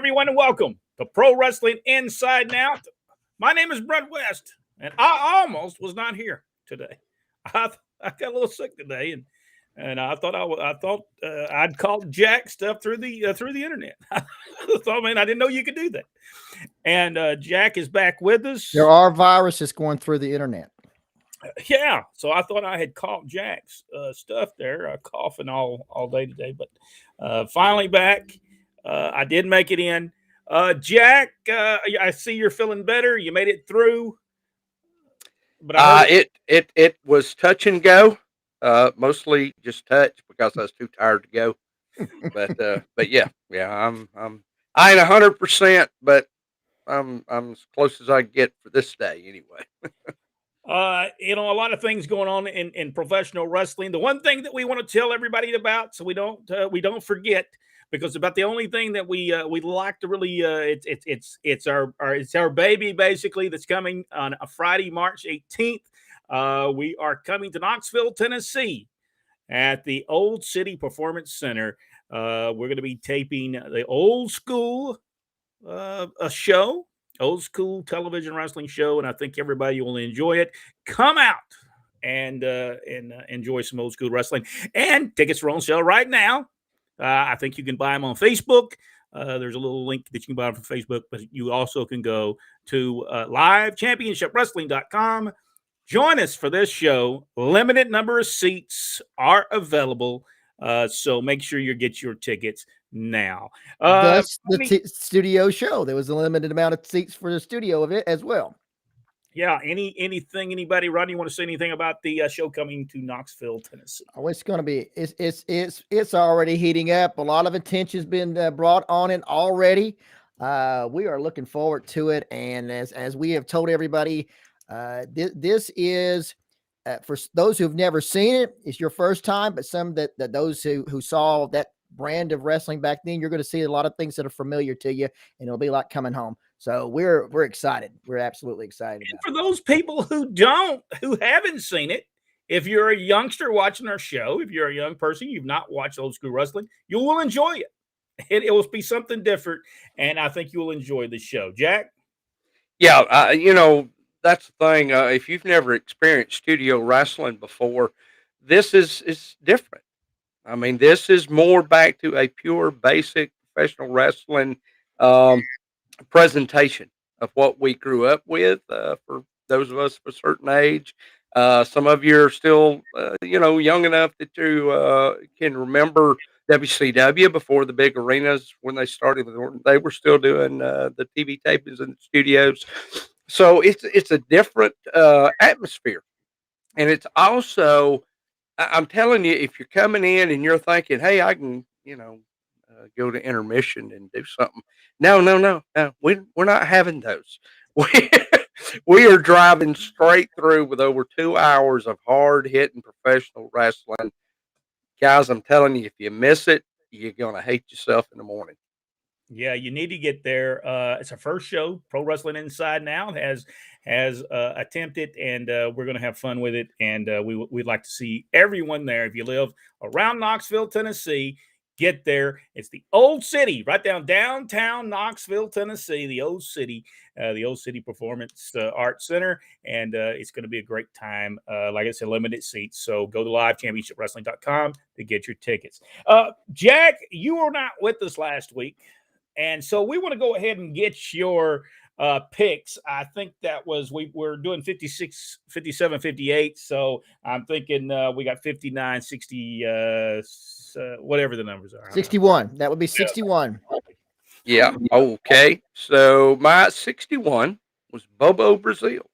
everyone, and welcome to Pro Wrestling Inside and Out. My name is Brent West, and I almost was not here today. I got a little sick today, and I thought I'd call Jack stuff through the internet. I thought, man, I didn't know you could do that. And Jack is back with us. There are viruses going through the internet. Yeah, so I thought I had caught Jack's stuff there, coughing all day today, but finally back. I did make it in. Jack, I see you're feeling better. You made it through. But it was touch and go, mostly just touch because I was too tired to go. But yeah, I ain't 100%, but I'm as close as I can get for this day anyway. A lot of things going on in professional wrestling. The one thing that we want to tell everybody about, so we don't forget, because about the only thing that we like to really it's our baby basically that's coming on a Friday, March 18th. We are coming to Knoxville, Tennessee, at the Old City Performance Center. We're going to be taping the old school show. Old school television wrestling show, and I think everybody will enjoy it. Come out and enjoy some old school wrestling. And tickets are on sale right now. I think you can buy them on Facebook. There's a little link that you can buy them from Facebook, but you also can go to livechampionshipwrestling.com. Join us for this show. Limited number of seats are available, so make sure you get your tickets now. That's the studio show. There was a limited amount of seats for the studio of it as well. Yeah. Anybody, Rodney, want to say anything about the show coming to Knoxville, Tennessee? Oh, it's going to be. It's already heating up. A lot of attention's been brought on it already. We are looking forward to it, and as we have told everybody, this is. For those who've never seen it, it's your first time, but some that those who saw that brand of wrestling back then, you're going to see a lot of things that are familiar to you, and it'll be like coming home. So we're excited. We're absolutely excited. And for those people who haven't seen it, if you're a youngster watching our show, if you're a young person, you've not watched old school wrestling, you will enjoy it. It will be something different, and I think you will enjoy the show. Jack? Yeah, that's the thing. If you've never experienced studio wrestling before, this is different. I mean, this is more back to a pure, basic professional wrestling presentation of what we grew up with. For those of us of a certain age, some of you are still, young enough that you can remember WCW before the big arenas when they started. They were still doing the TV tapings in the studios. So it's a different atmosphere, and it's also, I'm telling you, if you're coming in and you're thinking, hey, I can, go to intermission and do something. No. We're not having those. We are driving straight through with over 2 hours of hard hitting professional wrestling. Guys, I'm telling you, if you miss it, you're going to hate yourself in the morning. Yeah, you need to get there. It's our first show. Pro Wrestling Inside Now has attempted, and we're going to have fun with it. And we'd like to see everyone there. If you live around Knoxville, Tennessee, get there. It's the Old City, right downtown Knoxville, Tennessee. The Old City Performance Arts Center, and it's going to be a great time. Like I said, limited seats, so go to livechampionshipwrestling.com to get your tickets. Jack, you were not with us last week. And so we want to go ahead and get your picks. I think that was, we're doing 56, 57, 58. So I'm thinking we got 59, 60, whatever the numbers are. 61. That would be 61. Yeah. Okay. So my 61 was Bobo Brazil.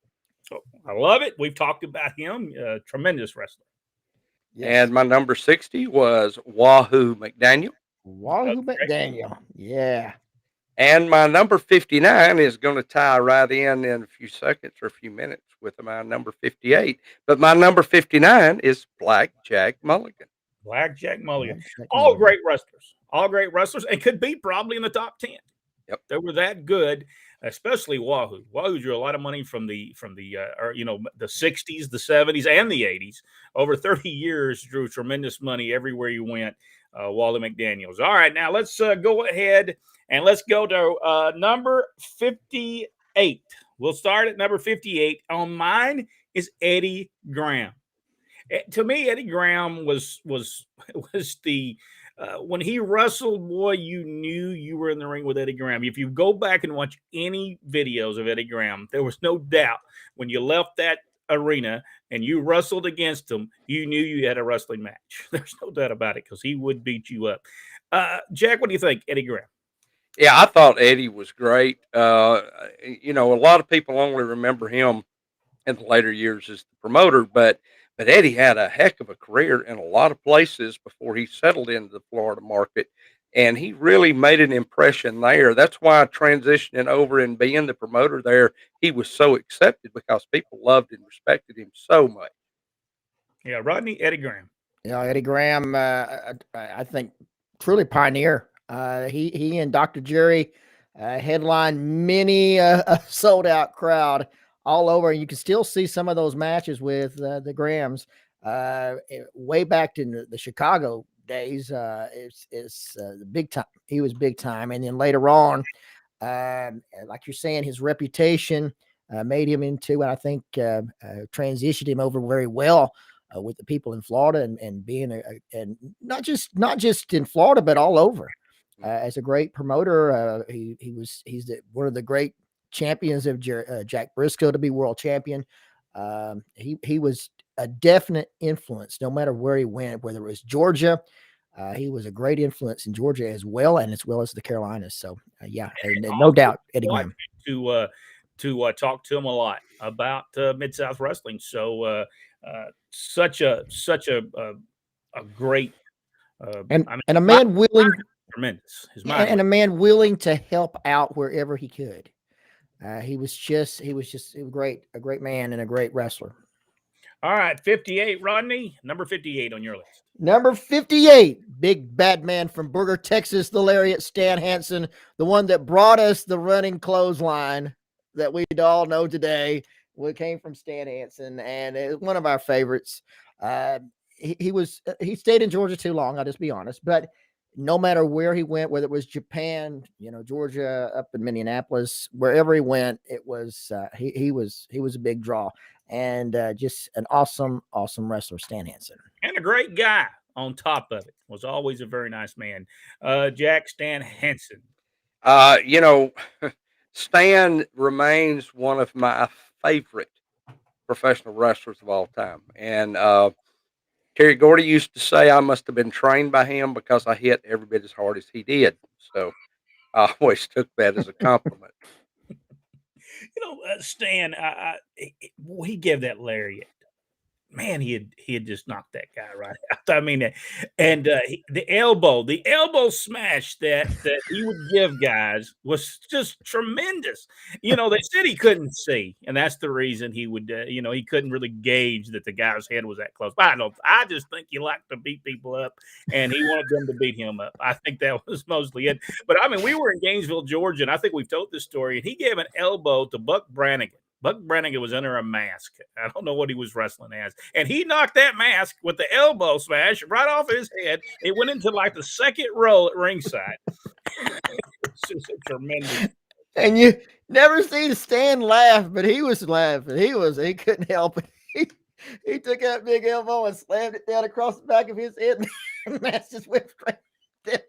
Oh, I love it. We've talked about him. Tremendous wrestler. Yes. And my number 60 was Wahoo McDaniel. Wahoo McDaniel. Yeah. And my number 59 is going to tie right in a few seconds or a few minutes with my number 58. But my number 59 is Black Jack Mulligan. Black Jack Mulligan. All great wrestlers, and could be probably in the top 10. Yep. They were that good, especially Wahoo. Wahoo drew a lot of money from the 60s, the 70s, and the 80s. Over 30 years, drew tremendous money everywhere you went. Wally McDaniels. All right, now let's go ahead and let's go to number 58. We'll start at number 58. On mine is Eddie Graham. To me, Eddie Graham was was the when he wrestled, boy, you knew you were in the ring with Eddie Graham. If you go back and watch any videos of Eddie Graham, there was no doubt when you left that arena and you wrestled against him, you knew you had a wrestling match. There's no doubt about it because he would beat you up. Jack, what do you think, Eddie Graham? Yeah, I thought Eddie was great. A lot of people only remember him in the later years as the promoter, but Eddie had a heck of a career in a lot of places before he settled into the Florida market, and he really made an impression there. That's why transitioning over and being the promoter there, he was so accepted because people loved and respected him so much. Yeah, Rodney, Eddie Graham. Eddie Graham, I think, truly pioneer. He and Dr. Jerry headlined many a sold out crowd all over. You can still see some of those matches with the Grahams way back in the Chicago days. It's the big time. He was big time, and then later on, like you're saying, his reputation made him into, and I think transitioned him over very well with the people in Florida, and being and not just in Florida, but all over. As a great promoter, he's one of the great champions of Jack Briscoe to be world champion. He was a definite influence no matter where he went, whether it was Georgia. He was a great influence in Georgia as well as the Carolinas. So yeah, and no doubt, Eddie Graham. To talk to him a lot about Mid-South Wrestling. So such a great and a man willing, tremendous. And a man willing to help out wherever he could. He was just a great man and a great wrestler. All right, 58, Rodney, number 58 on your list. Number 58, big bad man from Burger, Texas, the lariat, Stan Hansen, the one that brought us the running clothesline that we all know today. It came from Stan Hansen, and it's one of our favorites. He stayed in Georgia too long, I'll just be honest, but no matter where he went, whether it was Japan, Georgia, up in Minneapolis, wherever he went, it was he was a big draw, and just an awesome wrestler, Stan Hansen, and a great guy. On top of it, was always a very nice man. Jack, Stan Hansen. Stan remains one of my favorite professional wrestlers of all time, and Terry Gordy used to say I must have been trained by him because I hit every bit as hard as he did. So I always took that as a compliment. Stan, he gave that lariat. Man, he had just knocked that guy right out. I mean, and the elbow smash that he would give guys was just tremendous. They said he couldn't see, and that's the reason he would. He couldn't really gauge that the guy's head was that close. But I just think he liked to beat people up, and he wanted them to beat him up. I think that was mostly it. But I mean, we were in Gainesville, Georgia, and I think we've told this story. And he gave an elbow to Buck Brannigan. Buck Brannigan was under a mask. I don't know what he was wrestling as. And he knocked that mask with the elbow smash right off his head. It went into like the second row at ringside. It's just a tremendous. And you never seen Stan laugh, but he was laughing. He couldn't help it. He took that big elbow and slammed it down across the back of his head. And the mask just went straight down.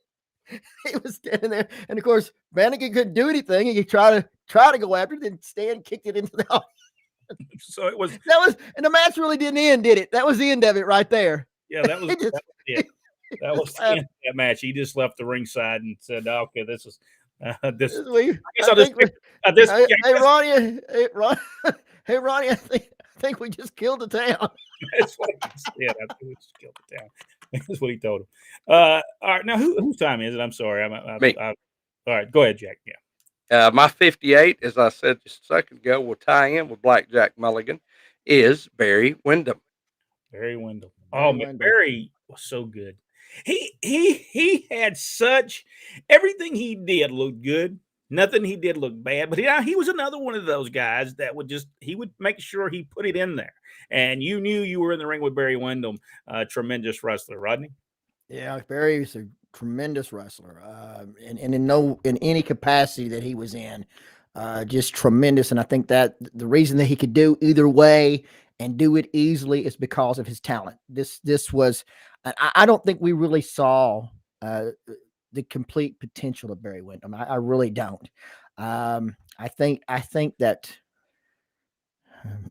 He was standing there, and of course, Brannigan couldn't do anything. He tried to go after it, then Stan kicked it into the audience. So it was and the match really didn't end, did it? That was the end of it right there. Yeah, that was it. That was the end of that match. He just left the ringside and said, "Okay, this is this." Hey, Ronnie, I think we just killed the town. That's what I think we just killed the town. That's what he told him. All right, now whose time is it? I'm sorry. Me. All right, go ahead, Jack. Yeah. My 58, as I said just a second ago, will tie in with Blackjack Mulligan, is Barry Windham. Barry Windham. Oh, man, Barry was so good. He had such everything he did looked good. Nothing he did looked bad, but he was another one of those guys that would make sure he put it in there. And you knew you were in the ring with Barry Windham, tremendous wrestler, Rodney. Yeah, Barry's a tremendous wrestler, and in any capacity that he was in, just tremendous. And I think that the reason that he could do either way and do it easily is because of his talent. This was, I don't think we really saw uh, the complete potential of Barry Windham. I really don't. I think that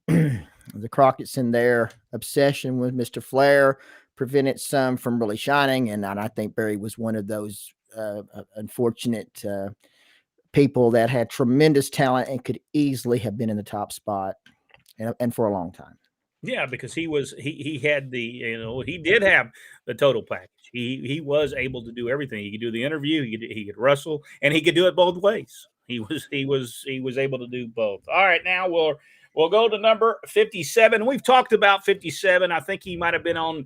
the Crockett's in their obsession with Mr. Flair prevented some from really shining, and I think Barry was one of those unfortunate people that had tremendous talent and could easily have been in the top spot, and for a long time. Yeah, because he had he did have the total package. He was able to do everything. He could do the interview, he could wrestle, and he could do it both ways. He was able to do both. All right, now we'll go to number 57. We've talked about 57. I think he might have been on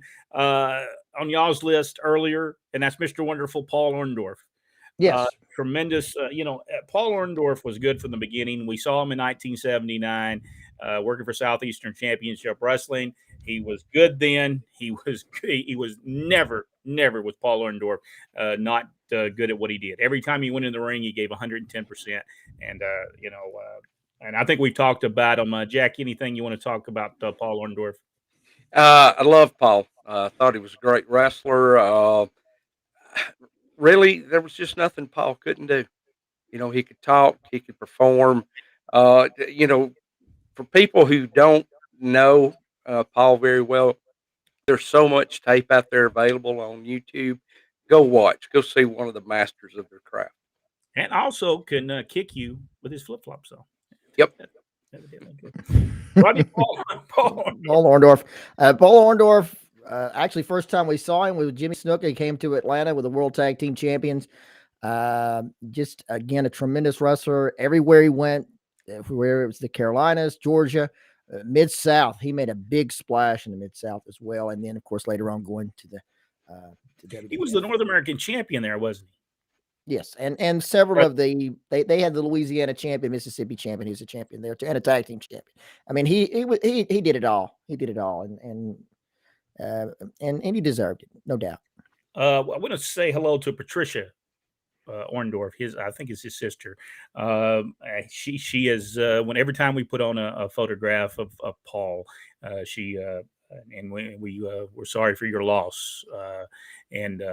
y'all's list earlier, and that's Mr. Wonderful Paul Orndorff. Yes. Tremendous. Paul Orndorff was good from the beginning. We saw him in 1979 working for Southeastern Championship Wrestling. He was good then. He was never with Paul Orndorff not good at what he did. Every time he went in the ring, he gave 110%. And and I think we've talked about him. Jack, anything you want to talk about Paul Orndorff? I love Paul. Thought he was a great wrestler. Really, there was just nothing Paul couldn't do. He could talk, he could perform. For people who don't know Paul very well, there's so much tape out there available on YouTube. Go watch. Go see one of the masters of their craft. And also can kick you with his flip flops. So, Yep. Rodney Paul Orndorff. Paul Orndorff. Actually, first time we saw him was Jimmy Snuka. He came to Atlanta with the World Tag Team Champions. Just again, a tremendous wrestler. Everywhere he went, everywhere it was the Carolinas, Georgia, Mid-South. He made a big splash in the Mid-South as well. And then, of course, later on going to the WWF. He was the North American champion there, wasn't he? Yes, and several of they had the Louisiana champion, Mississippi champion. He was a champion there too, and a tag team champion. I mean, he did it all. He did it all, and he deserved it, no doubt. I want to say hello to Patricia Orndorff. I think it's his sister. She is when every time we put on a photograph of Paul, she and we're sorry for your loss. And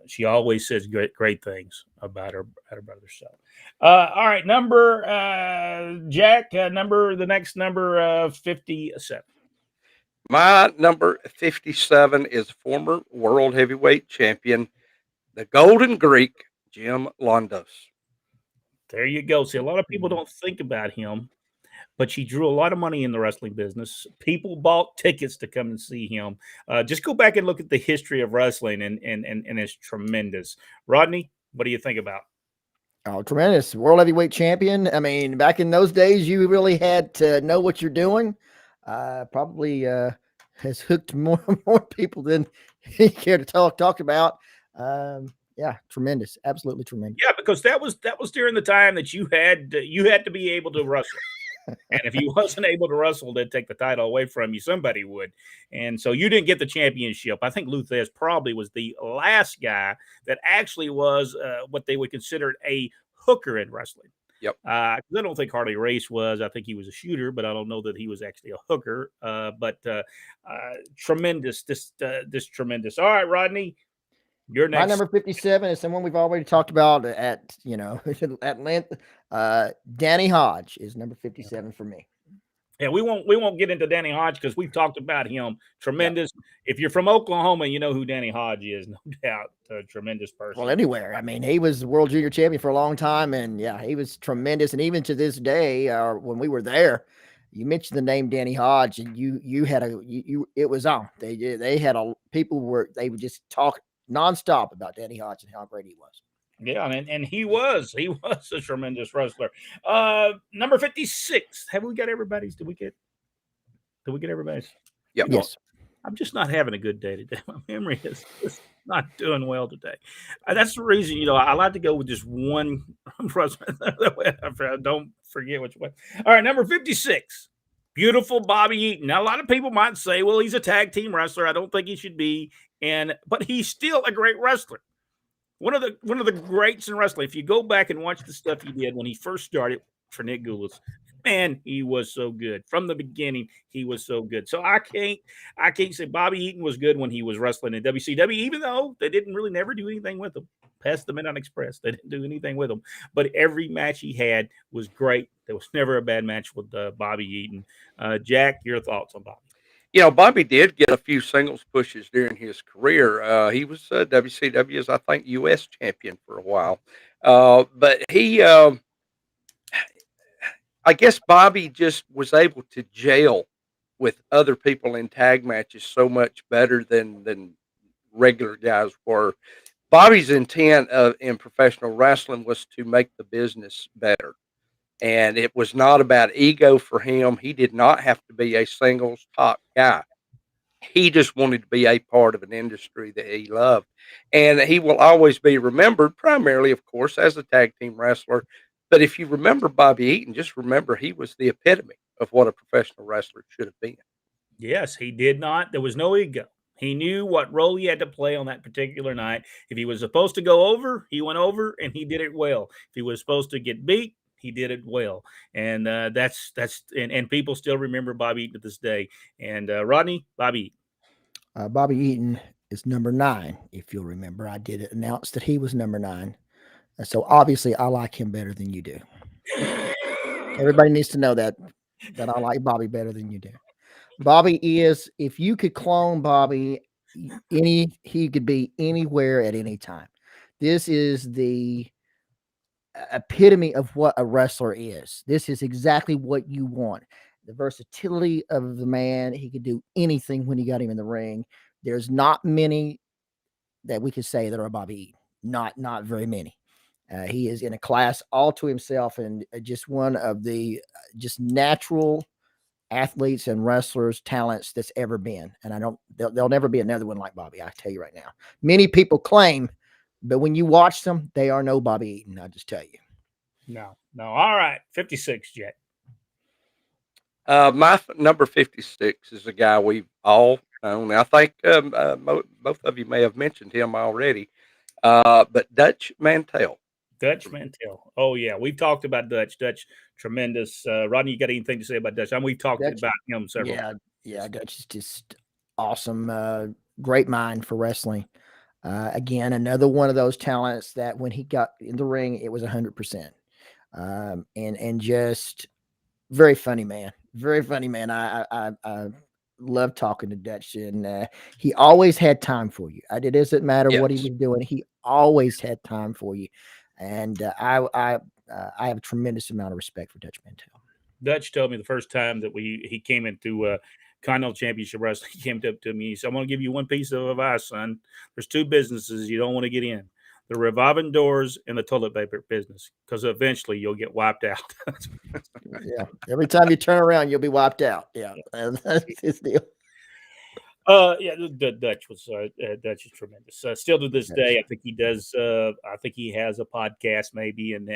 she always says great things about her brother. So, all right, Jack, the next number 57. My number 57 is former world heavyweight champion, the Golden Greek, Jim Londos. There you go. See, a lot of people don't think about him, but he drew a lot of money in the wrestling business. People bought tickets to come and see him. Just go back and look at the history of wrestling, and it's tremendous. Rodney, what do you think about? Oh, tremendous. World heavyweight champion. I mean, back in those days, you really had to know what you're doing. Probably has hooked more people than he cared to talk about. Yeah, tremendous. Absolutely tremendous. Yeah, because that was during the time that you had to be able to wrestle. And if you wasn't able to wrestle, they'd take the title away from you. Somebody would. And so you didn't get the championship. I think Luthez probably was the last guy that actually was what they would consider a hooker in wrestling. Yep. I don't think Harley Race was. I think he was a shooter, but I don't know that he was actually a hooker. But tremendous. This tremendous. All right, Rodney. You're next. My number 57 is someone we've already talked about at at length. Danny Hodge is number 57 for me. Yeah, we won't get into Danny Hodge because we've talked about him. Tremendous. Yeah. If you're from Oklahoma, you know who Danny Hodge is, no doubt. A tremendous person. Well, anywhere. I mean, he was world junior champion for a long time, and yeah, he was tremendous. And even to this day, when we were there, you mentioned the name Danny Hodge, and you had it was on. They had they would just talk nonstop about Danny Hodge and how great he was. Yeah, and he was a tremendous wrestler. Number 56. Have we got everybody's? Did we get everybody's? Yep. Yes. I'm just not having a good day today. My memory is just not doing well today. That's the reason, I like to go with just one wrestler. That way I don't forget which one. All right, number 56. Beautiful Bobby Eaton. Now, a lot of people might say, well, he's a tag team wrestler. I don't think he should be. But he's still a great wrestler. One of the greats in wrestling. If you go back and watch the stuff he did when he first started for Nick Goulas, man, he was so good from the beginning. He was so good. So I can't say Bobby Eaton was good when he was wrestling in WCW, even though they didn't really never do anything with him. Past the Midnight Express, they didn't do anything with him. But every match he had was great. There was never a bad match with Bobby Eaton. Jack, your thoughts on Bobby? Bobby did get a few singles pushes during his career. He was WCW's, I think, U.S. champion for a while. But I guess Bobby just was able to gel with other people in tag matches so much better than regular guys were. Bobby's intent in professional wrestling was to make the business better. And it was not about ego for him. He did not have to be a singles top guy. He just wanted to be a part of an industry that he loved. And he will always be remembered primarily, of course, as a tag team wrestler. But if you remember Bobby Eaton, just remember he was the epitome of what a professional wrestler should have been. Yes, he did not. There was no ego. He knew what role he had to play on that particular night. If he was supposed to go over, he went over and he did it well. If he was supposed to get beat, he did it well. And and people still remember Bobby Eaton to this day. And Rodney, Bobby Eaton. Bobby Eaton is number 9. If you'll remember, I did announce that he was number 9. So obviously, I like him better than you do. Everybody needs to know that I like Bobby better than you do. Bobby is, if you could clone Bobby, he could be anywhere at any time. This is the epitome of what a wrestler is. This is exactly what you want. The versatility of the man. He could do anything when you got him in the ring. There's not many that we could say that are Bobby Eaton. Not very many. He is in a class all to himself, and just one of the just natural athletes and wrestlers talents that's ever been. And there'll never be another one like Bobby. I tell you right now. Many people claim, but when you watch them, they are no Bobby Eaton. I just tell you. No. All right, 56, Jack. My number 56 is a guy we've all known. I think both of you may have mentioned him already, but Dutch Mantell. Dutch Mantell. Oh, yeah. We've talked about Dutch. Dutch, tremendous. Rodney, you got anything to say about Dutch? We've talked about him several times. Yeah, Dutch is just awesome. Great mind for wrestling. Again, another one of those talents that when he got in the ring, it was 100%. And just very funny man. Very funny man. I love talking to Dutch, and he always had time for you. It doesn't matter what he was doing. He always had time for you. And I have a tremendous amount of respect for Dutch Mantell. Dutch told me the first time that he came into Continental Championship Wrestling, he came up to me. He said, "I'm going to give you one piece of advice, son. There's 2 businesses you don't want to get in: the revolving doors and the toilet paper business, because eventually you'll get wiped out." Yeah, every time you turn around, you'll be wiped out. Yeah, that's his deal. Yeah, the Dutch is tremendous. Still to this day, I think he does. I think he has a podcast, maybe, and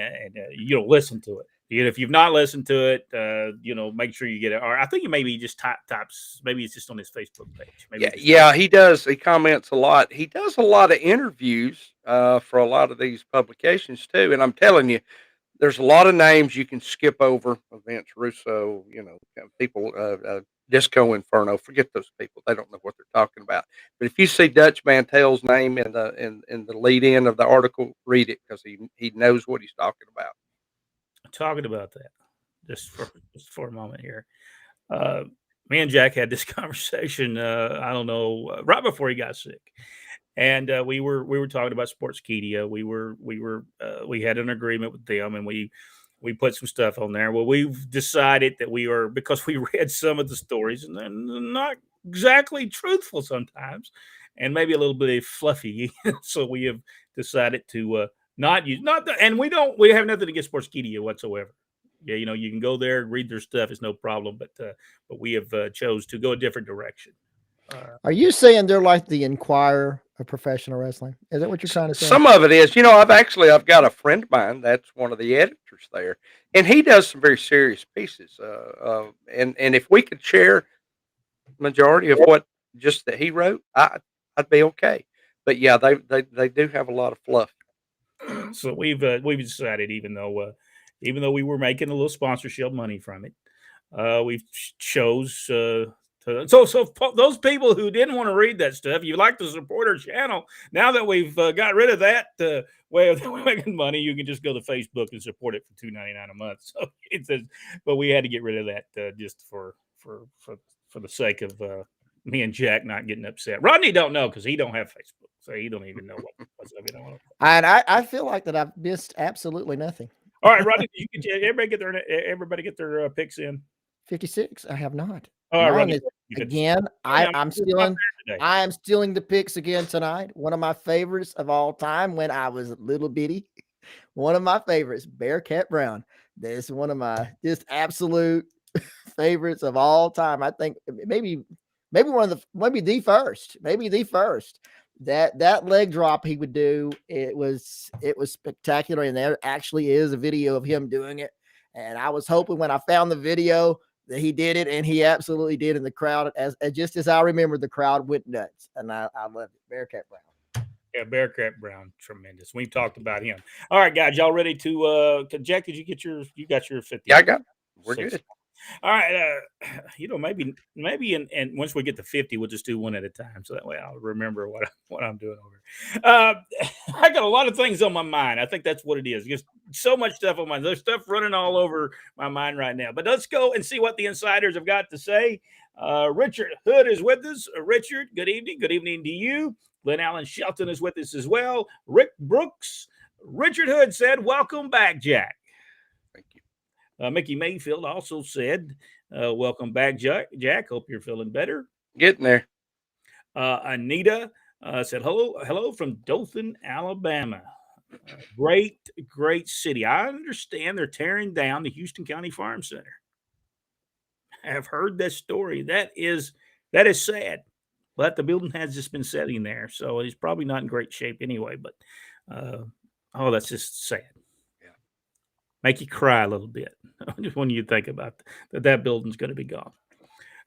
listen to it. If you've not listened to it, make sure you get it. Or I think he maybe just types. Maybe it's just on his Facebook page. Maybe he does. He comments a lot. He does a lot of interviews for a lot of these publications too. And I'm telling you, there's a lot of names you can skip over. Vince Russo, people, Disco Inferno. Forget those people; they don't know what they're talking about. But if you see Dutch Mantell's name in the lead in of the article, read it, because he knows what he's talking about. Talking about that, just for a moment here. Me and Jack had this conversation. I don't know, right before he got sick. And we were talking about Sportskeeda. We had an agreement with them, and we put some stuff on there. Well, we've decided that because we read some of the stories, and they're not exactly truthful sometimes, and maybe a little bit fluffy. So we have decided to and we have nothing against Sportskeeda whatsoever. Yeah, you can go there and read their stuff; it's no problem. But we have chose to go a different direction. Are you saying they're like the Inquirer of professional wrestling. Is that what you're trying to say? Some of it is, I've got a friend of mine that's one of the editors there, and he does some very serious pieces. And if we could share majority of what just that he wrote, I'd be okay. But yeah, they do have a lot of fluff. So we've decided, even though we were making a little sponsorship money from it, we chose so those people who didn't want to read that stuff, you like to support our channel. Now that we've got rid of that way of making money, you can just go to Facebook and support it for $2.99 a month. So it says, but we had to get rid of that just for the sake of me and Jack not getting upset. Rodney don't know because he don't have Facebook, so he don't even know what's up. And I feel like that I've missed absolutely nothing. All right, Rodney, everybody get their picks in. 56. I have not. All right, Rodney, again, I'm stealing the picks again tonight. One of my favorites of all time when I was little bitty. One of my favorites, Bearcat Brown. This is one of my just absolute favorites of all time. I think maybe the first. That leg drop he would do, it was spectacular, and there actually is a video of him doing it. And I was hoping when I found the video that he did it, and he absolutely did. And the crowd, as just as I remember, the crowd went nuts, and I loved it. Bearcat Brown. Yeah, Bearcat Brown, tremendous. We've talked about him. All right, guys, y'all ready to? Jack, did you get yours? You got your 50? Yeah, I got. We're good. All right, maybe, and once we get to 50, we'll just do one at a time, so that way I'll remember what I'm doing over. I got a lot of things on my mind. I think that's what it is. Just so much stuff on my mind. There's stuff running all over my mind right now. But let's go and see what the insiders have got to say. Richard Hood is with us. Richard, good evening. Good evening to you. Glenn Allen Shelton is with us as well. Rick Brooks. Richard Hood said, "Welcome back, Jack." Thank you. Mickey Mayfield also said, "Welcome back, Jack. Hope you're feeling better." Getting there. Anita said, hello from Dothan, Alabama. Great city. I understand they're tearing down the Houston County Farm Center. I have heard that story. That is sad. But the building has just been sitting there, so it's probably not in great shape anyway. But that's just sad. Make you cry a little bit just when you think about that building's going to be gone.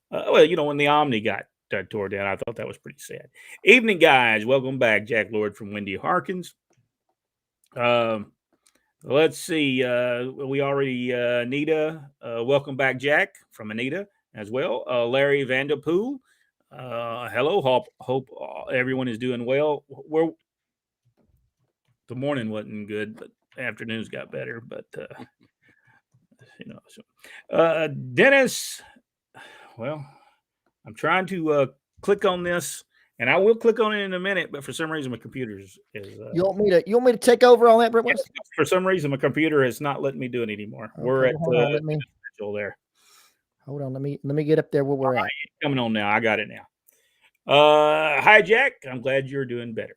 When the Omni got tore down, I thought that was pretty sad. Evening, guys. Welcome back. Jack Lord from Wendy Harkins. Let's see. We already, Anita. Welcome back, Jack, from Anita as well. Larry Vanderpool. Hello. Hope everyone is doing well. The morning wasn't good, but afternoons got better. But Dennis, well, I'm trying to click on this, and I will click on it in a minute, but for some reason my computer is you want me to take over on that, Brent? Yes, for some reason my computer is not letting me do it anymore. Okay, we're at there. Hold on, let me get up there where we're at. Coming on now. I got it now. Hi, Jack. I'm glad you're doing better.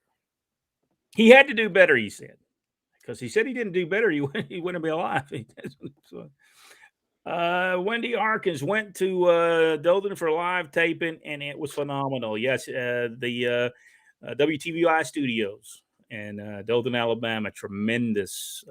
He had to do better, he said, because he said he didn't do better. He wouldn't be alive. So, Wendy Harkins went to Dothan for live taping, and it was phenomenal. Yes, the WTVI studios in Dothan, Alabama. Tremendous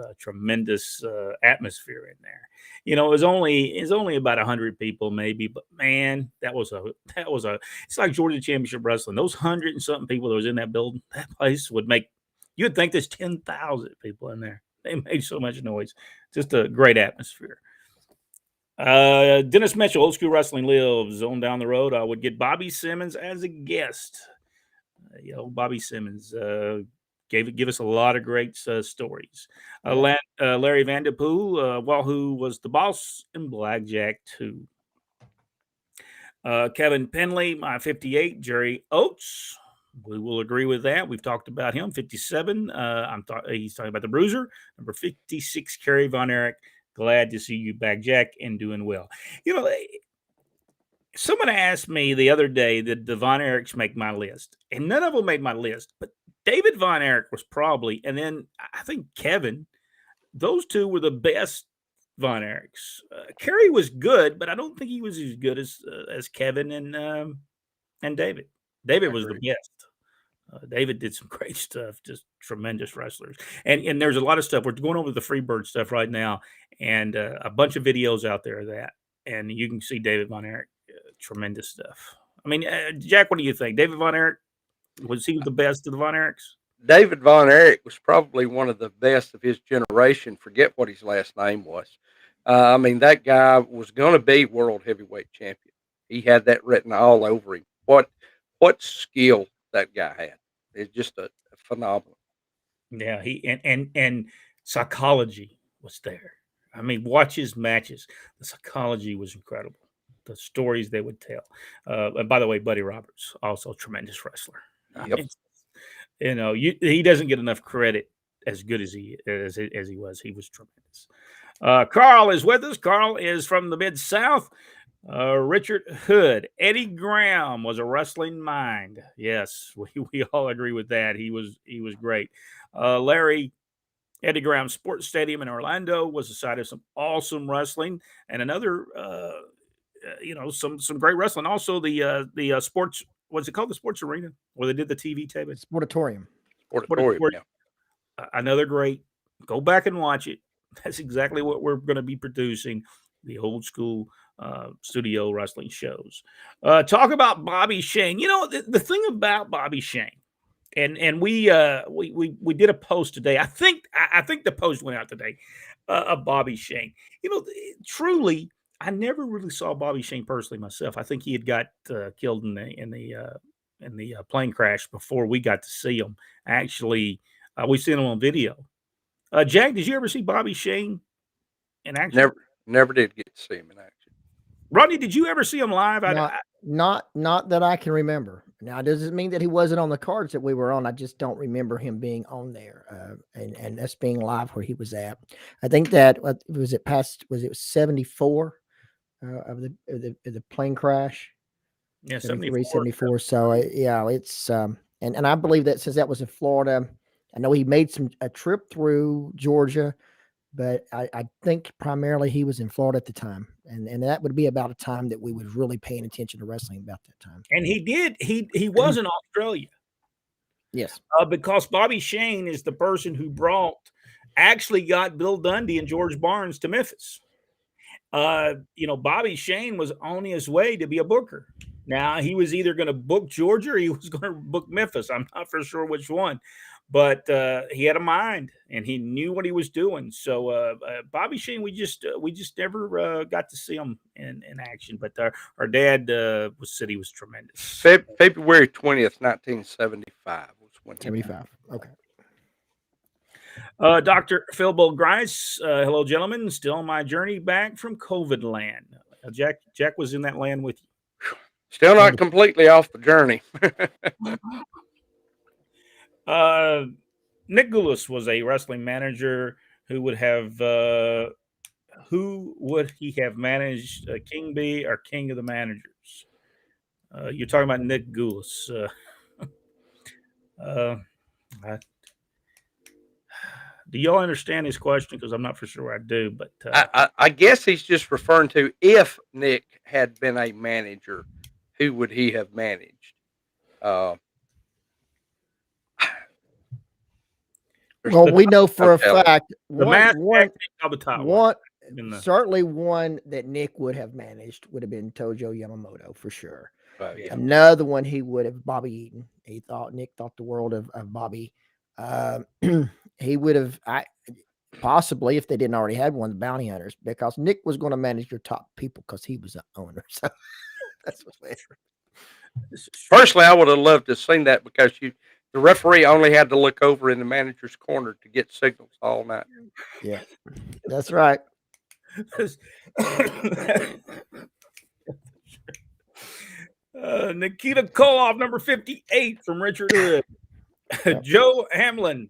atmosphere in there. It was only about 100 people, maybe, but man, that was a. It's like Georgia Championship Wrestling. Those 100 and something people that was in that building, that place would make. You'd think there's 10,000 people in there. They made so much noise. Just a great atmosphere. Dennis Mitchell, Old School Wrestling Lives on down the road. I would get Bobby Simmons as a guest. Bobby Simmons give us a lot of great stories. Larry Vanderpool, who was the boss in Blackjack 2. Kevin Penley, my 58. Jerry Oates. We will agree with that. We've talked about him. 57. He's talking about the Bruiser. Number 56, Kerry Von Erich. Glad to see you back, Jack, and doing well. Someone asked me the other day that the Von Erichs make my list, and none of them made my list. But David Von Erich was probably, and then I think Kevin. Those two were the best Von Erichs. Kerry was good, but I don't think he was as good as Kevin and David. David was the best. David did some great stuff, just tremendous wrestlers. And there's a lot of stuff. We're going over the Freebird stuff right now, and a bunch of videos out there of that. And you can see David Von Erich, tremendous stuff. I mean, Jack, what do you think? David Von Erich, was he the best of the Von Erichs? David Von Erich was probably one of the best of his generation. Forget what his last name was. I mean, that guy was going to be world heavyweight champion. He had that written all over him. What skill that guy had! It's just a phenomenal. Yeah, he and psychology was there. I mean, watch his matches. The psychology was incredible. The stories they would tell. And by the way, Buddy Roberts, also a tremendous wrestler. I Yep. mean, he doesn't get enough credit as good as he was. He was tremendous. Carl is with us. Carl is from the Mid-South. Richard Hood. Eddie Graham was a wrestling mind. Yes, we all agree with that. He was great. Larry, Eddie Graham Sports Stadium in Orlando was the site of some awesome wrestling and another, some great wrestling. Also, the sports, what's it called? The sports arena where they did the TV taping. Sportatorium. Yeah. Another great. Go back and watch it. That's exactly what we're going to be producing. The old school studio wrestling shows. Talk about Bobby Shane. The thing about Bobby Shane, and we did a post today. I think the post went out today of Bobby Shane. Truly, I never really saw Bobby Shane personally myself. I think he had got killed in the plane crash before we got to see him. Actually, we seen him on video. Jack, did you ever see Bobby Shane in action? Never did get to see him in action. Rodney, did you ever see him live? Not that I can remember. Now, does it mean that he wasn't on the cards that we were on? I just don't remember him being on there, and us being live where he was at. I think that was it 74 of the plane crash. Yeah, 74. So it's and I believe that since that was in Florida, I know he made a trip through Georgia. But I think primarily he was in Florida at the time. And that would be about a time that we was really paying attention to wrestling about that time. And he did. He was in Australia. Yes. Because Bobby Shane is the person who actually got Bill Dundee and George Barnes to Memphis. Bobby Shane was on his way to be a booker. Now, he was either going to book Georgia or he was going to book Memphis. I'm not for sure which one. But he had a mind and he knew what he was doing. So Bobby Shane, we just never got to see him in action. But our dad said he was tremendous. February 20th, 1975 was when. 75. Okay. Dr. Philbo Grice, hello, gentlemen. Still on my journey back from COVID land. Jack was in that land with you. Still not completely off the journey. Nick Goulas was a wrestling manager who would he have managed King B or King of the Managers? You're talking about Nick Goulas. Do y'all understand his question? Because I'm not for sure I do, but I guess he's just referring to if Nick had been a manager, who would he have managed? Well, we know for a fact certainly one that Nick would have managed would have been Tojo Yamamoto for sure. Yeah. Another one he would have Bobby Eaton. Nick thought the world of Bobby. He would have possibly, if they didn't already have one, the Bounty Hunters, because Nick was going to manage your top people because he was the owner. So that's what's weird. Personally, I would have loved to have seen that because the referee only had to look over in the manager's corner to get signals all night. Yeah, that's right. Nikita Koloff, number 58 from Richard Hood. Joe Hamlin.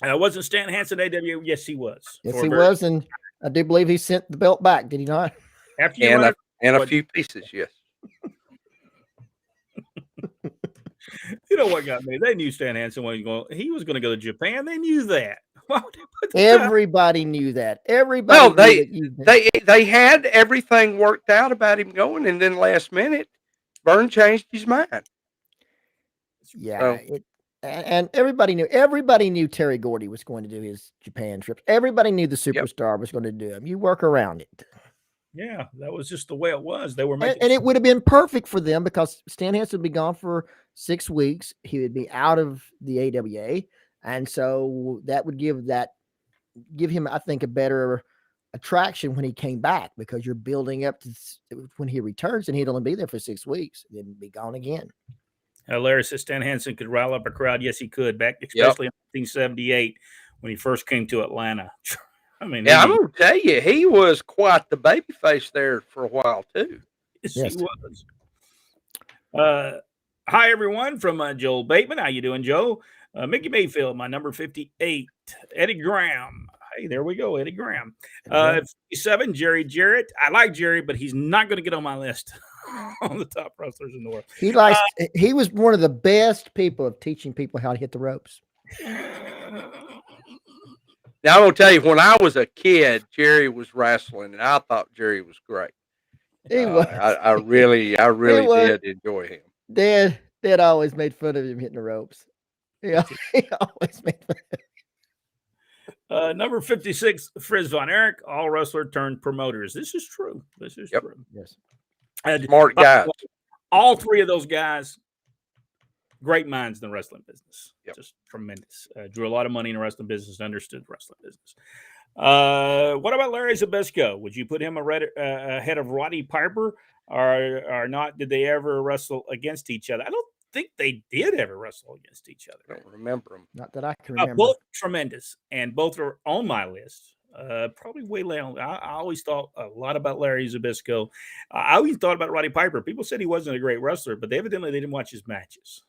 Wasn't Stan Hansen AW? Yes, he was. Yes, he was. And I do believe he sent the belt back. Did he not? After you and a few pieces, yes. You know what got me? They knew Stan Hansen he was going to go to Japan. They knew that. Everybody knew that. Everybody. They had everything worked out about him going, and then last minute, Byrne changed his mind. Yeah, and everybody knew Terry Gordy was going to do his Japan trips. Everybody knew the superstar was going to do them. You work around it. Yeah, that was just the way it was. They were making, and it would have been perfect for them because Stan Hansen would be gone for 6 weeks. He would be out of the AWA, and so that would give him, I think, a better attraction when he came back, because you're building up to when he returns, and he'd only be there for 6 weeks, then be gone again. Larry says Stan Hansen could rile up a crowd. Yes, he could. Back, especially in 1978 when he first came to Atlanta. I mean, I'm going to tell you, he was quite the babyface there for a while too. Yes, he was. Hi, everyone, from Joel Bateman. How you doing, Joe? Mickey Mayfield, my number 58. Eddie Graham. Hey, there we go, Eddie Graham. 57, Jerry Jarrett. I like Jerry, but he's not going to get on my list on the top wrestlers in the world. He was one of the best people of teaching people how to hit the ropes. Now, I'm going to tell you, when I was a kid, Jerry was wrestling, and I thought Jerry was great. He was. I really did enjoy him. Dad always made fun of him hitting the ropes. Yeah, he always made fun of him. Number 56, Frizz Von Erich, all wrestler turned promoters. This is true. This is true. Yes. Smart guys. All three of those guys, great minds in the wrestling business. Just tremendous. Drew a lot of money in the wrestling business, understood the wrestling business. What about Larry Zbyszko? Would you put him ahead of Roddy Piper or not? Did they ever wrestle against each other? I don't think they did ever wrestle against each other. I don't remember them. Not that I can remember. Both tremendous, and both are on my list. Probably way down. I always thought a lot about Larry Zbyszko. I always thought about Roddy Piper. People said he wasn't a great wrestler, but evidently they didn't watch his matches.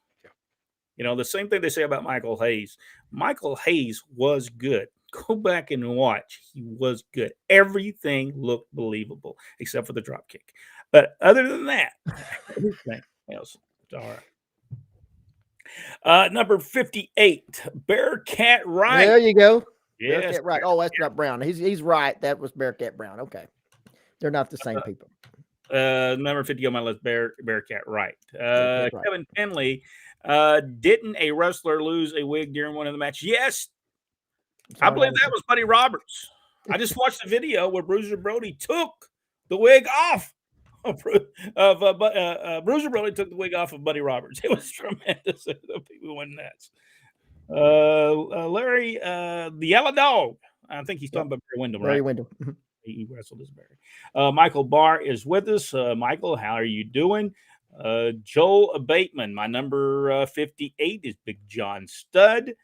You know, the same thing they say about Michael Hayes. Michael Hayes was good. Go back and watch. He was good. Everything looked believable except for the drop kick. But other than that, everything else was all right. Number 58, Bearcat Wright. There you go. Yes. Bearcat Wright. Oh, that's not Brown. He's right. That was Bearcat Brown. Okay. They're not the same people. Number 50 on my list, Bearcat Wright. Kevin Penley. Didn't a wrestler lose a wig during one of the matches? Yes. I believe that was Buddy Roberts. I just watched the video where Bruiser Brody took the wig off Bruiser Brody took the wig off of Buddy Roberts. It was tremendous. People went nuts. Larry, the Yellow Dog. I think he's talking about Barry Windham, right? Barry Windham. He wrestled as Barry. Michael Barr is with us. Michael, how are you doing? Joel Bateman, my number 58 is Big John Studd.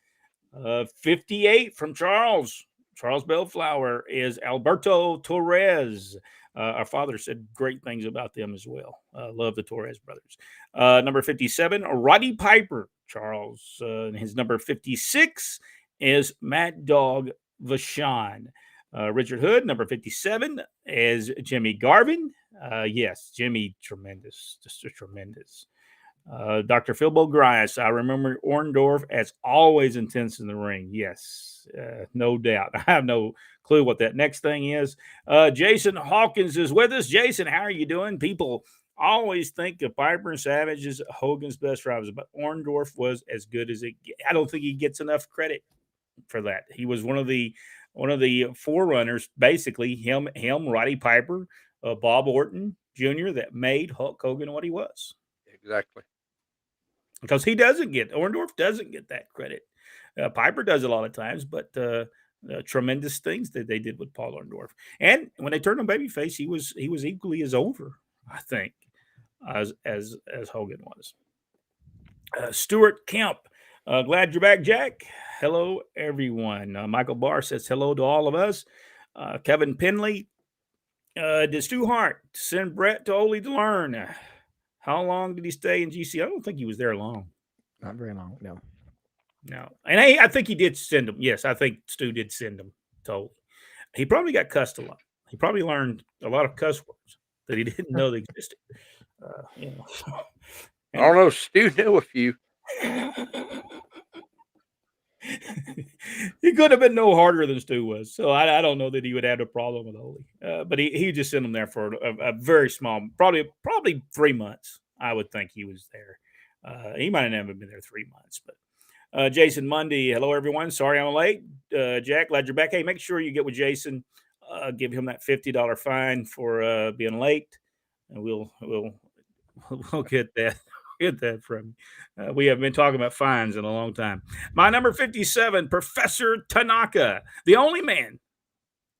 58 from Charles Bellflower is Alberto Torres. Our father said great things about them as well. Love the Torres brothers. Number 57, Roddy Piper. Charles, his number 56 is Mad Dog Vachon. Richard Hood, number 57, is Jimmy Garvin. Yes, Jimmy, tremendous, just a tremendous. Dr. Philbo Grice, I remember Orndorff as always intense in the ring. Yes, no doubt. I have no clue what that next thing is. Jason Hawkins is with us. Jason, how are you doing? People always think of Piper and Savage as Hogan's best rivals, but Orndorff was as good as it gets. I don't think he gets enough credit for that. He was one of the forerunners, basically, him, Roddy Piper, Bob Orton Jr., that made Hulk Hogan what he was. Exactly. Because Orndorff doesn't get that credit. Piper does a lot of times, but tremendous things that they did with Paul Orndorff. And when they turned him babyface, he was equally as over, I think, as Hogan was. Stuart Kemp, glad you're back, Jack. Hello, everyone. Michael Barr says hello to all of us. Kevin Penley, did Stu Hart send Brett to Ole to learn? How long did he stay in GC? I don't think he was there long. Not very long, no. No. And I think he did send him. Yes, I think Stu did send him to Ole. He probably got cussed a lot. He probably learned a lot of cuss words that he didn't know they existed. I don't know. Stu knew a few. He could have been no harder than Stu was. So I don't know that he would have a problem with Ole. But he just sent him there for a very small, probably 3 months. I would think he was there. He might have never been there 3 months, but Jason Mundy, hello everyone. Sorry I'm late. Jack, glad you're back. Hey, make sure you get with Jason. Give him that $50 fine for being late, and we'll get that. Get that from you. We have been talking about fines in a long time. My number 57, Professor Tanaka, the only man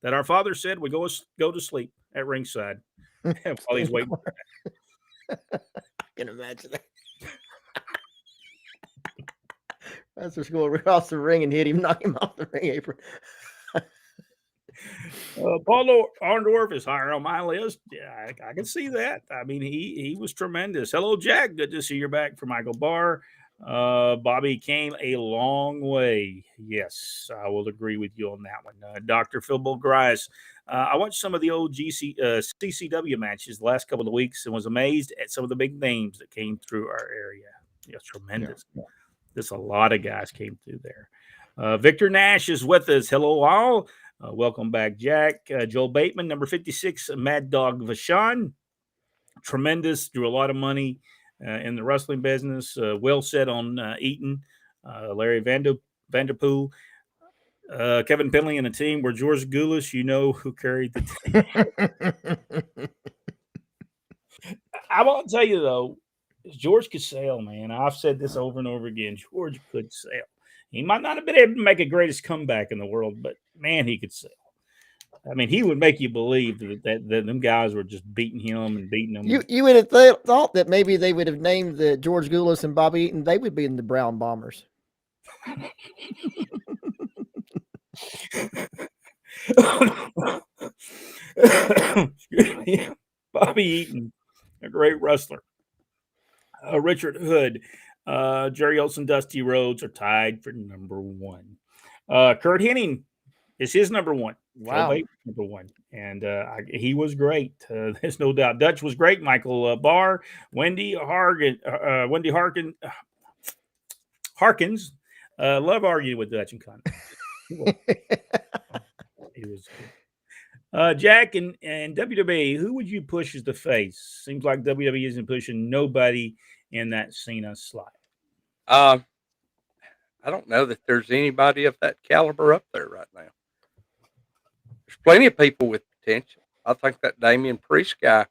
that our father said would go to sleep at ringside while he's waiting. I can imagine that. Professor scored across the ring and hit him, knock him off the ring apron. Paulo Orndorff is higher on my list. Yeah, I can see that. I mean, he was tremendous. Hello, Jack. Good to see you're back for Michael Barr. Bobby came a long way. Yes, I will agree with you on that one. Dr. Phil Grice. I watched some of the old CCW matches the last couple of weeks and was amazed at some of the big names that came through our area. Yes, tremendous. Yeah. There's a lot of guys came through there. Victor Nash is with us. Hello, all. Welcome back, Jack. Joel Bateman, number 56, Mad Dog Vachon. Tremendous, drew a lot of money in the wrestling business. Well said on Eaton. Larry Vanderpool. Kevin Penley and the team were George Goulas, who carried the team. I want to tell you, though, George could sail, man. I've said this over and over again. George could sail. He might not have been able to make a greatest comeback in the world, but, man, he could sail. I mean, he would make you believe that them guys were just beating him and beating him. You would have thought that maybe they would have named the George Goulas and Bobby Eaton. They would be in the Brown Bombers. Bobby Eaton, a great wrestler. Richard Hood, Jerry Olson, Dusty Rhodes are tied for number one. Kurt Hennig is his number one. Wow, number one, and he was great. There's no doubt. Dutch was great. Michael Barr, Wendy Harkins. Love arguing with Dutch and Conrad. He was good. Jack and WWE, who would you push as the face? Seems like WWE isn't pushing nobody in that Cena slot. I don't know that there's anybody of that caliber up there right now. There's plenty of people with potential. I think that Damian Priest guy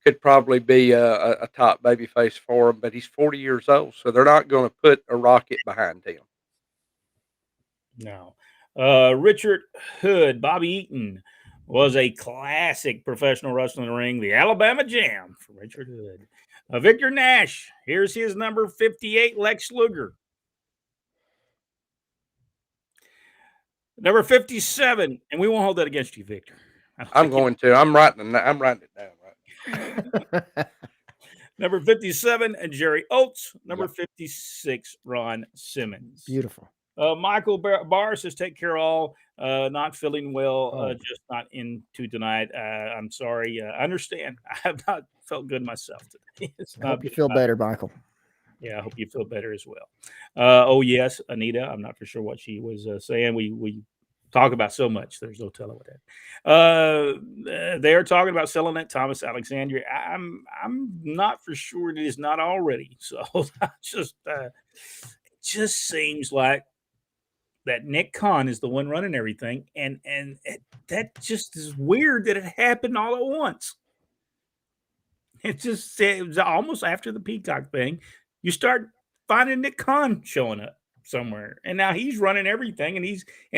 could probably be a top babyface for him, but he's 40 years old, so they're not going to put a rocket behind him. No. Richard Hood, Bobby Eaton was a classic professional wrestling ring, the Alabama Jam for Richard Hood. Victor Nash, here's his number 58, Lex Luger. Number 57, and we won't hold that against you, Victor. I'm going to. I'm writing it down right. Number 57, Jerry Oates. Number 56, Ron Simmons. Beautiful. Michael Barr says, take care all. Not feeling well, just not into tonight. I'm sorry. I understand. I have not felt good myself today. I hope you feel better, Michael. Yeah, I hope you feel better as well. Oh, yes, Anita. I'm not for sure what she was saying. We talk about so much. There's no telling what that. They are talking about selling that Thomas Alexandria. I'm not for sure it is not already. So it just seems like that Nick Khan is the one running everything, and that just is weird that it happened all at once. It was almost after the Peacock thing. You start finding Nick Khan showing up somewhere, and now he's running everything, and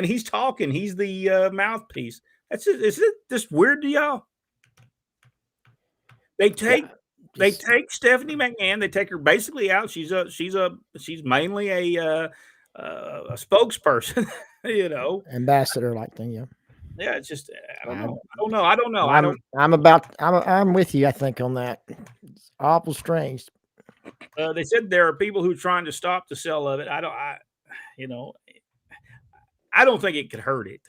he's talking. He's the mouthpiece. Is it this weird to y'all? They take Stephanie McMahon. They take her basically out. She's mainly a spokesperson, ambassador like thing. Yeah, it's just I don't know. I'm with you. I think on that. It's awful strange. They said there are people who are trying to stop the sale of it. I don't think it could hurt it.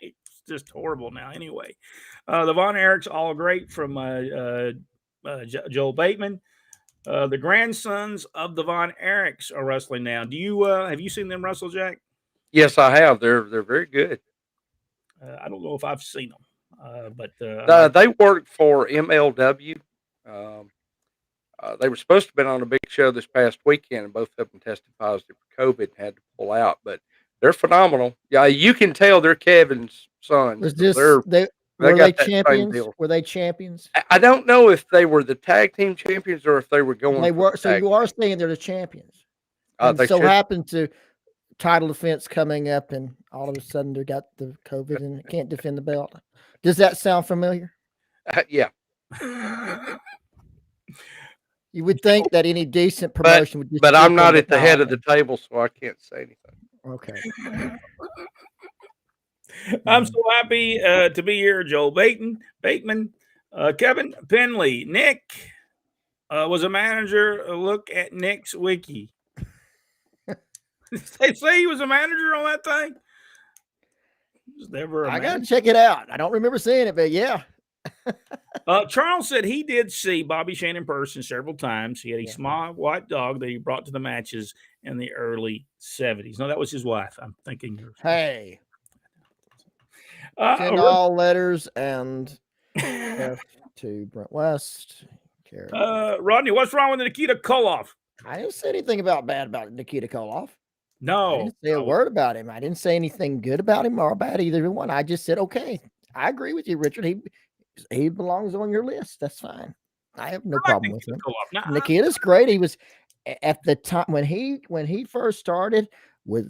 It's just horrible now. Anyway, the Von Erichs, all great from Joel Bateman. The grandsons of the Von Erichs are wrestling now. Do you have you seen them wrestle, Jack? Yes, I have. They're very good. I don't know if I've seen them, but they work for MLW. They were supposed to have been on a big show this past weekend, and both of them tested positive for COVID and had to pull out. But they're phenomenal. Yeah, you can tell they're Kevin's sons. Was 'Cause this they were they got that same champions? deal. Were they champions? I don't know if they were the tag team champions or if they were going They for were. the So tag you are team. saying they're the champions, and They so should. happened to title defense coming up, and all of a sudden they got the COVID and can't defend the belt. Does that sound familiar? Yeah, You would think that any decent but promotion would just but jump I'm in not at the head of the and table, so I can't say anything. okay. I'm so happy to be here, Joel Bateman, Kevin Penley, Nick was a manager. Look at Nick's wiki. They say he was a manager on that thing. Was never a I manager. gotta check it out. I don't remember seeing it, but yeah. Charles said he did see Bobby Shane in person several times. He had a Yeah. small white dog that he brought to the matches in the early 70s. No, that was his wife. I'm thinking. Hey, send all letters and stuff to Brent West. Rodney, what's wrong with Nikita Koloff? I didn't say anything bad about Nikita Koloff. I No, didn't say a word about him. I didn't say anything good about him or bad either one. I just said, okay, I agree with you, Richard. He belongs on your list. That's fine. I have no problem with him. Nikita's great. He was at the time when he first started with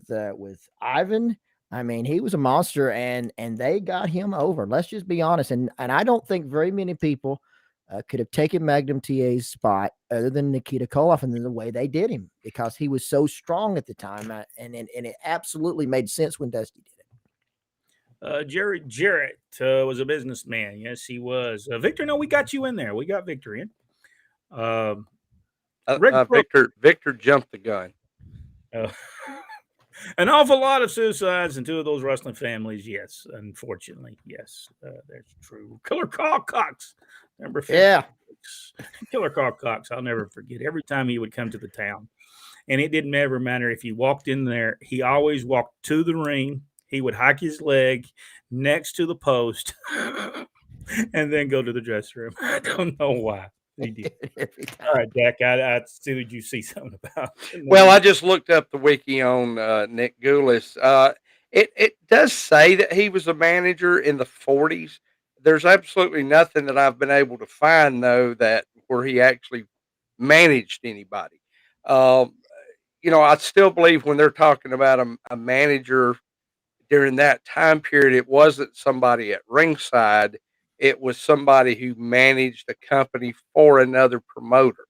Ivan. I mean, he was a monster, and they got him over. Let's just be honest. And I don't think very many people could have taken Magnum TA's spot other than Nikita Koloff, and then the way they did him, because he was so strong at the time, and it absolutely made sense when Dusty did it. Jared Jarrett was a businessman. Yes, he was. Victor, no, we got you in there. We got Victor in. Victor jumped the gun. An awful lot of suicides in two of those wrestling families. Yes, unfortunately, yes, that's true. Killer Carl Cox, number 56. Yeah. Killer Carl Cox. I'll never forget. Every time he would come to the town, and it didn't ever matter if he walked in there. He always walked to the ring. He would hike his leg next to the post and then go to the dressing room. I don't know why. He did. All right, Jack, I see what you see something about. Well, I just looked up the wiki on Nick Goulis. It does say that he was a manager in the 40s. There's absolutely nothing that I've been able to find, though, that where he actually managed anybody. I still believe when they're talking about a manager during that time period, it wasn't somebody at ringside. It was somebody who managed a company for another promoter.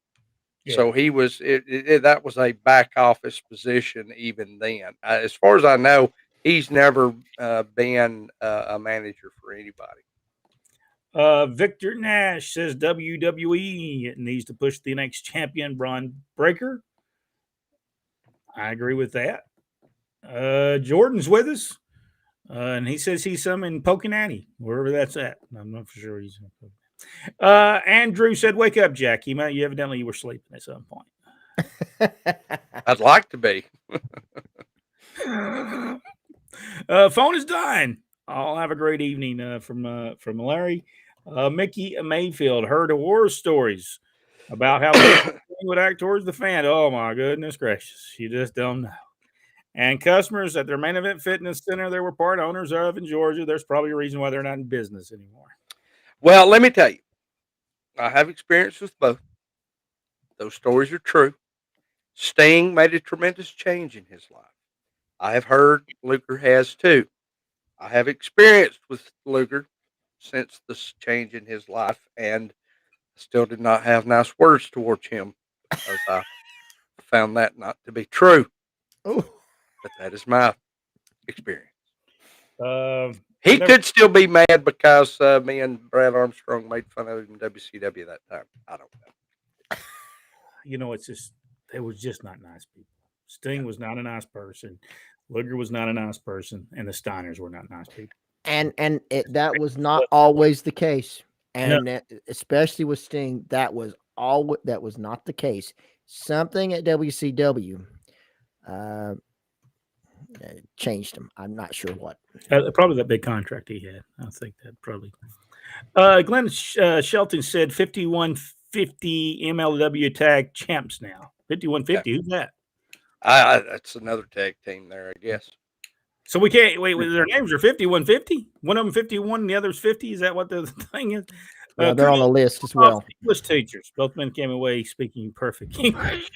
Yeah. So he was that was a back office position even then. As far as I know, he's never been a manager for anybody. Victor Nash says WWE needs to push the next champion, Braun Breaker. I agree with that. Jordan's with us. And he says he's some in Pocanati, wherever that's at. I'm not for sure he's in Pocanati. Andrew said, "Wake up, Jack. You evidently you were sleeping at some point." I'd like to be. Phone is dying. I'll have a great evening from Larry. Mickey Mayfield heard of war stories about how the would act towards the fan. Oh my goodness gracious! You just don't know. And customers at their Main Event Fitness Center they were part owners of in Georgia, there's probably a reason why they're not in business anymore. Well, let me tell you, I have experience with both. Those stories are true. Sting made a tremendous change in his life. I have heard Luger has too. I have experienced with Luger since this change in his life, and still did not have nice words towards him because I found that not to be true. Oh. But that is my experience. He could still be mad because me and Brad Armstrong made fun of him in WCW that time. I don't know. It's just they were just not nice people. Sting was not a nice person. Luger was not a nice person, and the Steiners were not nice people. And that was not always the case. And especially with Sting, that was not the case. Something at WCW changed him. I'm not sure what. Probably that big contract he had. I think that probably. Glenn Shelton said 51-50 5150 MLW tag champs now. 5150. Who's that? That's another tag team there, I guess. So we can't wait. Their names are 5150. One of them 51, and the other's 50. Is that what the thing is? Yeah, they're on the list as well. English teachers. Both men came away speaking perfect English.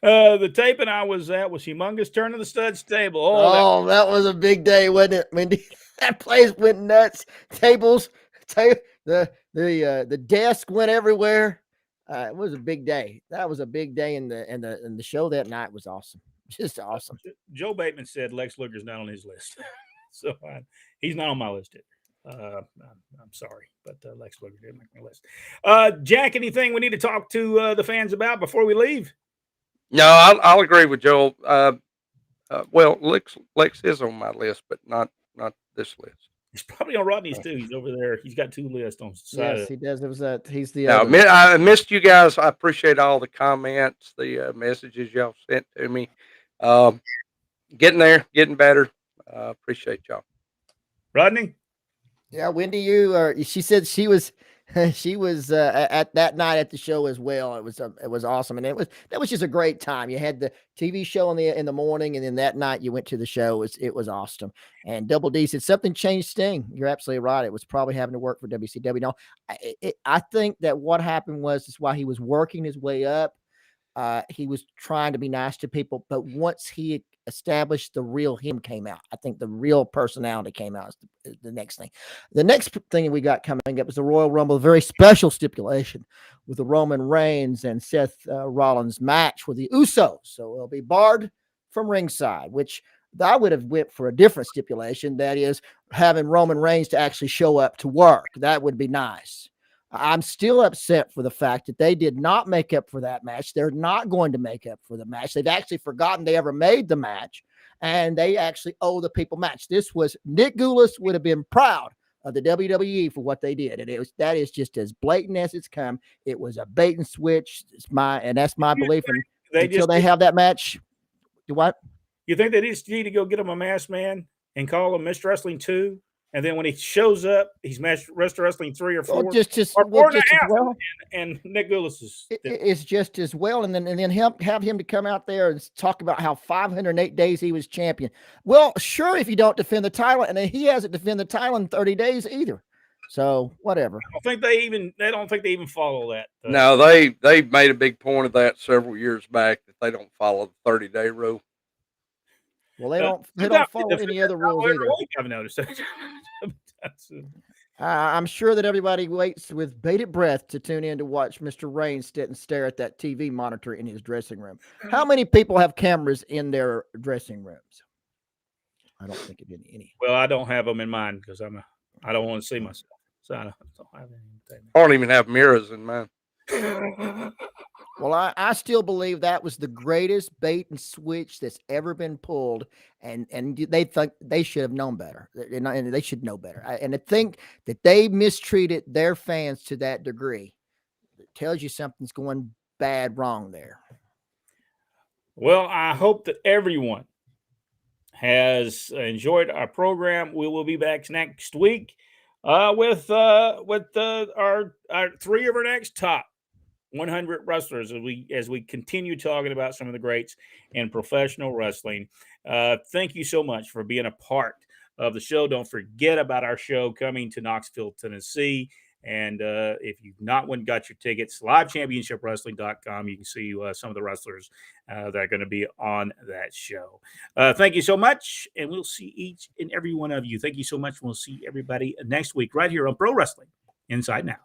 The taping I was at was humongous. Turn of the Stud Stable. Oh, that was a big day, wasn't it, Wendy? That place went nuts. Tables, the desk went everywhere. It was a big day. That was a big day, and the show that night was awesome. Just awesome. Joe Bateman said Lex Luger's not on his list, so he's not on my list yet. I'm sorry, but Lex Luger didn't make my list. Jack, anything we need to talk to the fans about before we leave? No, I'll agree with Joel. Well, Lex is on my list, but not this list. He's probably on Rodney's too. He's over there. He's got two lists on the side. Yes, he does. It was that. He's the. No, I missed you guys. I appreciate all the comments, the messages y'all sent to me. Getting there, getting better. Appreciate y'all. Rodney? Yeah, Wendy, she said she was at that night at the show as well. It was awesome, and that was just a great time. You had the TV show in the morning, and then that night you went to the show. It was awesome. And Double D said something changed Sting. You're absolutely right. It was probably having to work for WCW. No, I think that what happened is while he was working his way up, he was trying to be nice to people, but once he established the real him came out, I think the real personality came out is the next thing. The next thing we got coming up was the Royal Rumble, a very special stipulation with the Roman Reigns and Seth Rollins match with the Usos. So it'll be barred from ringside, which I would have went for a different stipulation. That is having Roman Reigns to actually show up to work. That would be nice. I'm still upset for the fact that they did not make up for that match. They're not going to make up for the match. They've actually forgotten they ever made the match, and they actually owe the people match. Nick Goulas would have been proud of the WWE for what they did. And that is just as blatant as it's come. It was a bait and switch. That's my belief. And until they have that match, what? You think they just need to go get him a masked man and call him Mr. Wrestling 2? And then when he shows up, he's Mr. Wrestling 3 or 4. Well, just as well. And Nick Goulas is just as well. And then have him to come out there and talk about how 508 days he was champion. Well, sure, if you don't defend the title, and then he hasn't defended the title in 30 days either. So whatever. I don't think they even follow that. No, they made a big point of that several years back that they don't follow the 30-day rule. Well, they don't follow any other rules either. I've noticed that. I'm sure that everybody waits with bated breath to tune in to watch Mr. Reigns sit and stare at that TV monitor in his dressing room. How many people have cameras in their dressing rooms? I don't think it any. Well, I don't have them in mine because I don't want to see myself. So I don't have anything. I don't even have mirrors in mine. Well, I still believe that was the greatest bait and switch that's ever been pulled, and they think they should have known better, and they should know better. And to think that they mistreated their fans to that degree, it tells you something's going wrong there. Well, I hope that everyone has enjoyed our program. We will be back next week with our 3 of our next top 100 wrestlers as we continue talking about some of the greats in professional wrestling. Thank you so much for being a part of the show. Don't forget about our show coming to Knoxville, Tennessee. And if you've not got your tickets, livechampionshipwrestling.com, you can see some of the wrestlers that are going to be on that show. Thank you so much. And we'll see each and every one of you. Thank you so much. We'll see everybody next week right here on Pro Wrestling Inside Now.